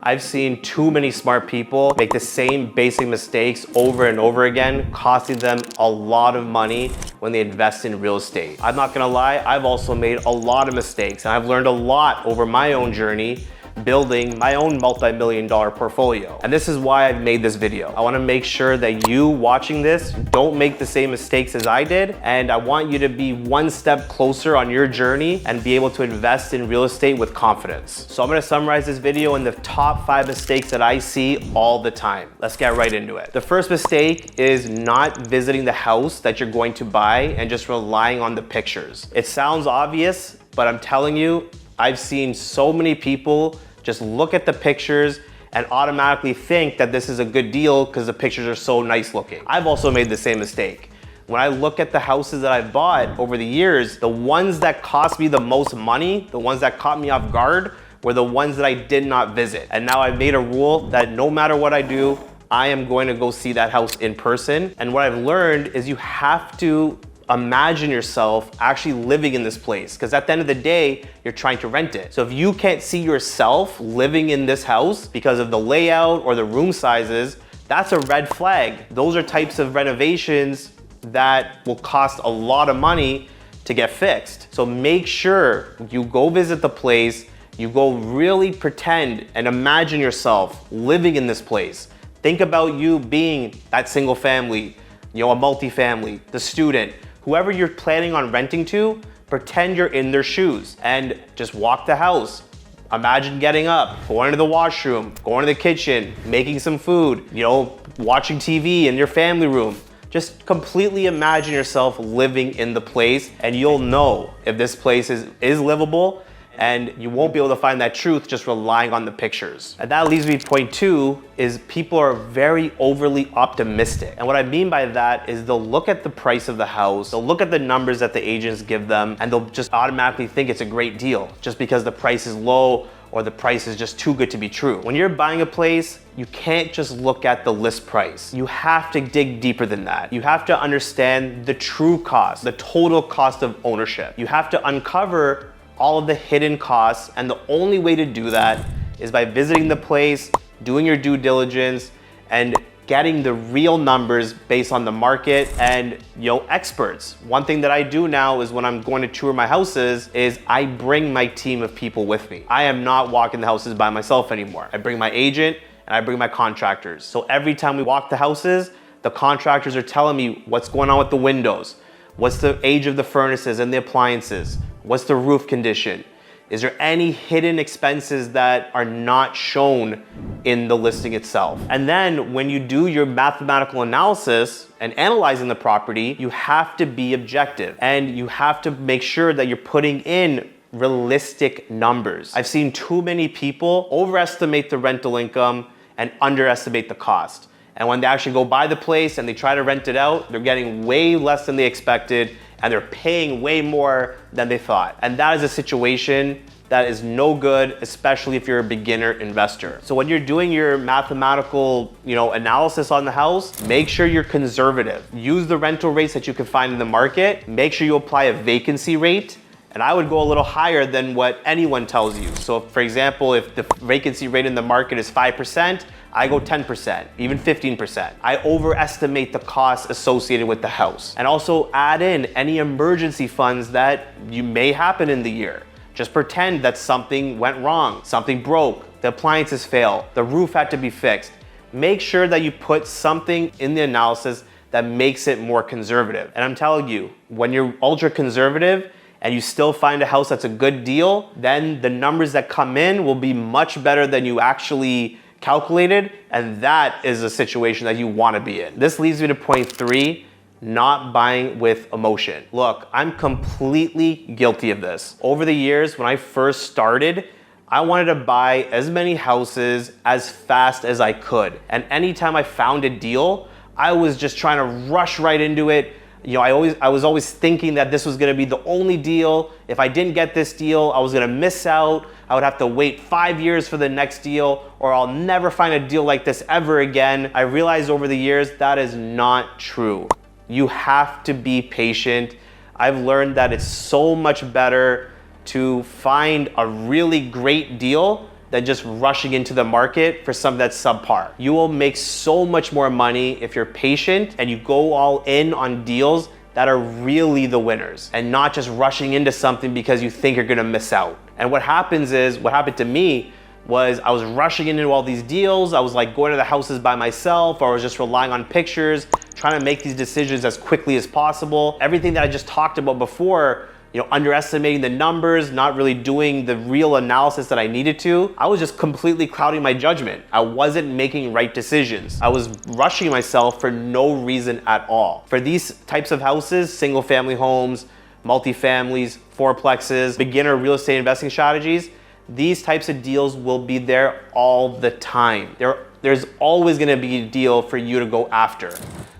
I've seen too many smart people make the same basic mistakes over and over again, costing them a lot of money when they invest in real estate. I'm not gonna lie, I've also made a lot of mistakes, and I've learned a lot over my own journey building my own multi-million-dollar portfolio. And this is why I've made this video. I wanna make sure that you watching this don't make the same mistakes as I did, and I want you to be one step closer on your journey and be able to invest in real estate with confidence. So I'm gonna summarize this video in the top 5 mistakes that I see all the time. Let's get right into it. The first mistake is not visiting the house that you're going to buy and just relying on the pictures. It sounds obvious, but I'm telling you, I've seen so many people just look at the pictures and automatically think that this is a good deal because the pictures are so nice looking. I've also made the same mistake. When I look at the houses that I've bought over the years, the ones that cost me the most money, the ones that caught me off guard, were the ones that I did not visit. And now I've made a rule that no matter what I do, I am going to go see that house in person. And what I've learned is you have to imagine yourself actually living in this place, because at the end of the day, you're trying to rent it. So if you can't see yourself living in this house because of the layout or the room sizes, that's a red flag. Those are types of renovations that will cost a lot of money to get fixed. So make sure you go visit the place, you go really pretend and imagine yourself living in this place. Think about you being that single family, a multifamily, the student, whoever you're planning on renting to, pretend you're in their shoes and just walk the house. Imagine getting up, going to the washroom, going to the kitchen, making some food, watching TV in your family room. Just completely imagine yourself living in the place, and you'll know if this place is livable, and you won't be able to find that truth just relying on the pictures. And that leads me to point 2, is people are very overly optimistic. And what I mean by that is they'll look at the price of the house, they'll look at the numbers that the agents give them, and they'll just automatically think it's a great deal just because the price is low or the price is just too good to be true. When you're buying a place, you can't just look at the list price. You have to dig deeper than that. You have to understand the true cost, the total cost of ownership. You have to uncover all of the hidden costs, and the only way to do that is by visiting the place, doing your due diligence, and getting the real numbers based on the market and experts. One thing that I do now is when I'm going to tour my houses is I bring my team of people with me. I am not walking the houses by myself anymore. I bring my agent and I bring my contractors. So every time we walk the houses, the contractors are telling me what's going on with the windows, what's the age of the furnaces and the appliances, what's the roof condition? Is there any hidden expenses that are not shown in the listing itself? And then when you do your mathematical analysis and analyzing the property, you have to be objective and you have to make sure that you're putting in realistic numbers. I've seen too many people overestimate the rental income and underestimate the cost. And when they actually go buy the place and they try to rent it out, they're getting way less than they expected, and they're paying way more than they thought. And that is a situation that is no good, especially if you're a beginner investor. So when you're doing your mathematical, analysis on the house, make sure you're conservative. Use the rental rates that you can find in the market. Make sure you apply a vacancy rate. And I would go a little higher than what anyone tells you. So for example, if the vacancy rate in the market is 5%, I go 10%, even 15%. I overestimate the costs associated with the house. And also add in any emergency funds that you may happen in the year. Just pretend that something went wrong, something broke, the appliances failed, the roof had to be fixed. Make sure that you put something in the analysis that makes it more conservative. And I'm telling you, when you're ultra conservative, and you still find a house that's a good deal, then the numbers that come in will be much better than you actually calculated, and that is a situation that you want to be in. This leads me to point 3, not buying with emotion. Look, I'm completely guilty of this. Over the years, when I first started, I wanted to buy as many houses as fast as I could. And anytime I found a deal, I was just trying to rush right into it. I was always thinking that this was gonna be the only deal. If I didn't get this deal, I was gonna miss out. I would have to wait 5 years for the next deal, or I'll never find a deal like this ever again. I realized over the years that is not true. You have to be patient. I've learned that it's so much better to find a really great deal than just rushing into the market for something that's subpar. You will make so much more money if you're patient and you go all in on deals that are really the winners and not just rushing into something because you think you're gonna miss out. And what happened to me was I was rushing into all these deals. I was like going to the houses by myself, or I was just relying on pictures, trying to make these decisions as quickly as possible. Everything that I just talked about before, underestimating the numbers, not really doing the real analysis that I needed to. I was just completely clouding my judgment. I wasn't making right decisions. I was rushing myself for no reason at all. For these types of houses, single family homes, multifamilies, fourplexes, beginner real estate investing strategies, these types of deals will be there all the time. There's always gonna be a deal for you to go after.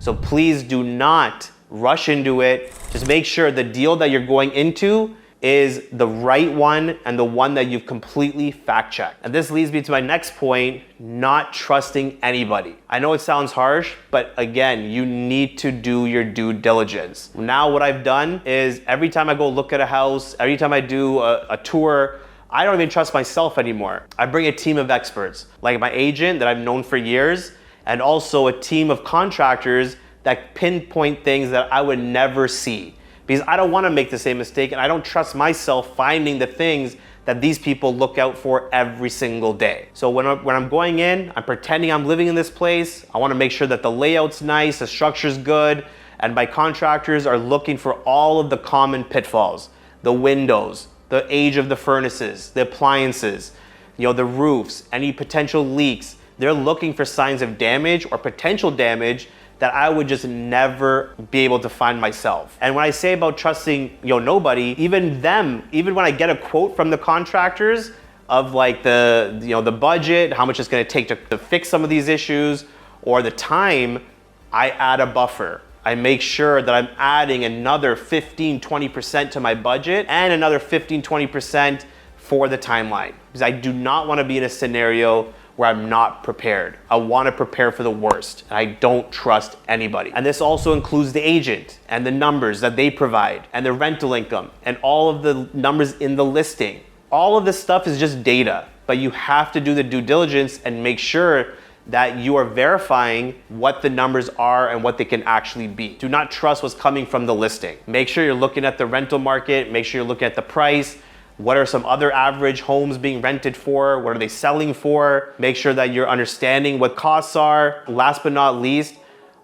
So please do not rush into it. Just make sure the deal that you're going into is the right one and the one that you've completely fact checked. And this leads me to my next point, not trusting anybody. I know it sounds harsh, but again, you need to do your due diligence. Now what I've done is every time I go look at a house, every time I do a tour, I don't even trust myself anymore. I bring a team of experts, like my agent that I've known for years, and also a team of contractors that pinpoint things that I would never see, because I don't want to make the same mistake, and I don't trust myself finding the things that these people look out for every single day. So when I'm going in, I'm pretending I'm living in this place. I want to make sure that the layout's nice, the structure's good, and my contractors are looking for all of the common pitfalls: the windows, the age of the furnaces, the appliances, the roofs, any potential leaks. They're looking for signs of damage or potential damage that I would just never be able to find myself. And when I say about trusting nobody, even when I get a quote from the contractors of like the budget, how much it's gonna take to fix some of these issues, or the time, I add a buffer. I make sure that I'm adding another 15-20% to my budget and another 15-20% for the timeline, because I do not want to be in a scenario where I'm not prepared. I want to prepare for the worst, and I don't trust anybody. And this also includes the agent and the numbers that they provide and the rental income and all of the numbers in the listing. All of this stuff is just data, but you have to do the due diligence and make sure that you are verifying what the numbers are and what they can actually be. Do not trust what's coming from the listing. Make sure you're looking at the rental market, make sure you're looking at the price. What are some other average homes being rented for? What are they selling for? Make sure that you're understanding what costs are. Last but not least,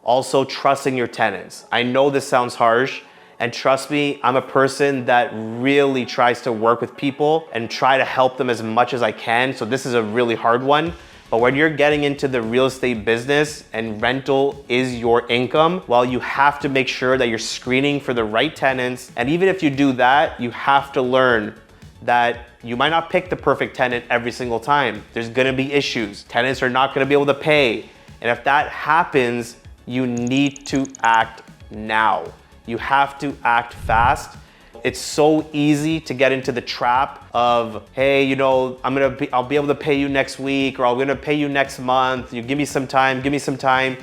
also trusting your tenants. I know this sounds harsh, and trust me, I'm a person that really tries to work with people and try to help them as much as I can. So this is a really hard one. But when you're getting into the real estate business and rental is your income, well, you have to make sure that you're screening for the right tenants. And even if you do that, you have to learn that you might not pick the perfect tenant every single time. There's gonna be issues. Tenants are not gonna be able to pay. And if that happens, you need to act now. You have to act fast. It's so easy to get into the trap of, hey, I'll be able to pay you next week, or I'm gonna pay you next month. You give me some time.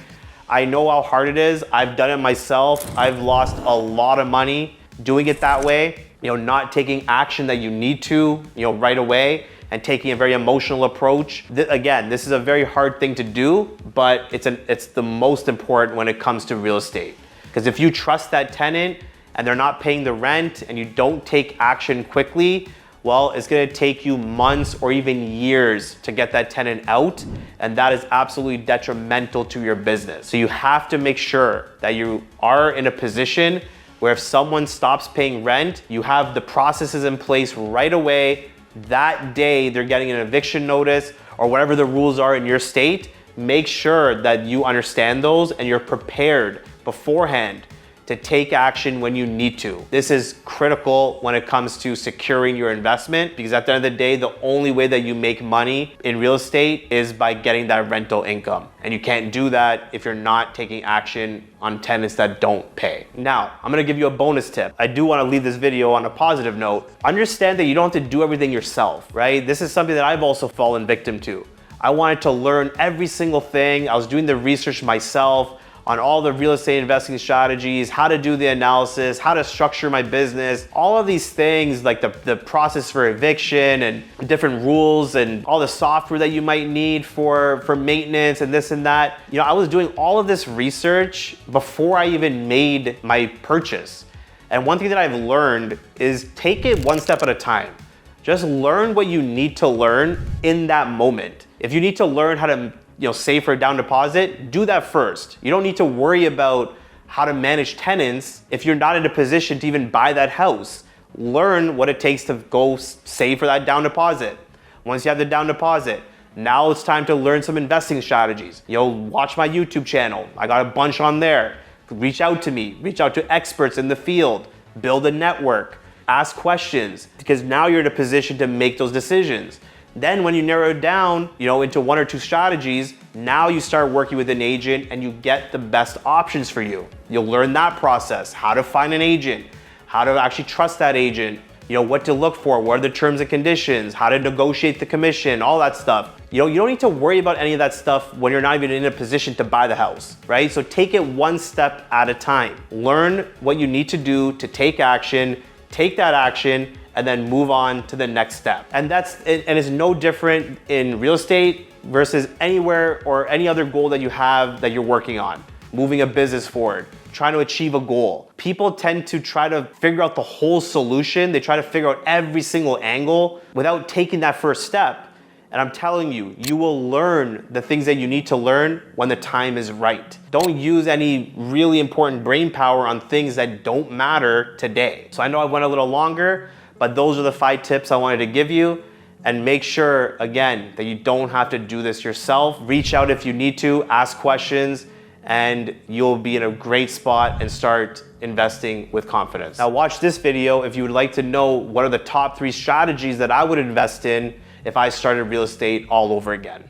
I know how hard it is. I've done it myself. I've lost a lot of money doing it that way. Not taking action that you need to, right away, and taking a very emotional approach. Again, this is a very hard thing to do, but it's the most important when it comes to real estate. Because if you trust that tenant and they're not paying the rent and you don't take action quickly, well, it's gonna take you months or even years to get that tenant out, and that is absolutely detrimental to your business. So you have to make sure that you are in a position where if someone stops paying rent, you have the processes in place right away. That day they're getting an eviction notice or whatever the rules are in your state. Make sure that you understand those and you're prepared beforehand to take action when you need to. This is critical when it comes to securing your investment, because at the end of the day, the only way that you make money in real estate is by getting that rental income. And you can't do that if you're not taking action on tenants that don't pay. Now, I'm gonna give you a bonus tip. I do wanna leave this video on a positive note. Understand that you don't have to do everything yourself, right? This is something that I've also fallen victim to. I wanted to learn every single thing. I was doing the research myself on all the real estate investing strategies, how to do the analysis, how to structure my business, all of these things like the process for eviction and different rules and all the software that you might need for maintenance and this and that. You know, I was doing all of this research before I even made my purchase. And one thing that I've learned is take it one step at a time. Just learn what you need to learn in that moment. If you need to learn how to save for a down deposit, do that first. You don't need to worry about how to manage tenants if you're not in a position to even buy that house. Learn what it takes to go save for that down deposit. Once you have the down deposit, now it's time to learn some investing strategies. Watch my YouTube channel. I got a bunch on there. Reach out to me, reach out to experts in the field, build a network, ask questions, because now you're in a position to make those decisions. Then when you narrow it down, into one or two strategies, now you start working with an agent and you get the best options for you. You'll learn that process, how to find an agent, how to actually trust that agent, what to look for, what are the terms and conditions, how to negotiate the commission, all that stuff. You don't need to worry about any of that stuff when you're not even in a position to buy the house, right? So take it one step at a time. Learn what you need to do to take action, take that action, and then move on to the next step. And it's no different in real estate versus anywhere or any other goal that you have that you're working on. Moving a business forward, trying to achieve a goal. People tend to try to figure out the whole solution. They try to figure out every single angle without taking that first step. And I'm telling you, you will learn the things that you need to learn when the time is right. Don't use any really important brain power on things that don't matter today. So I know I went a little longer, but those are the 5 tips I wanted to give you. And make sure, again, that you don't have to do this yourself. Reach out if you need to, ask questions, and you'll be in a great spot and start investing with confidence. Now watch this video if you would like to know what are the top 3 strategies that I would invest in if I started real estate all over again.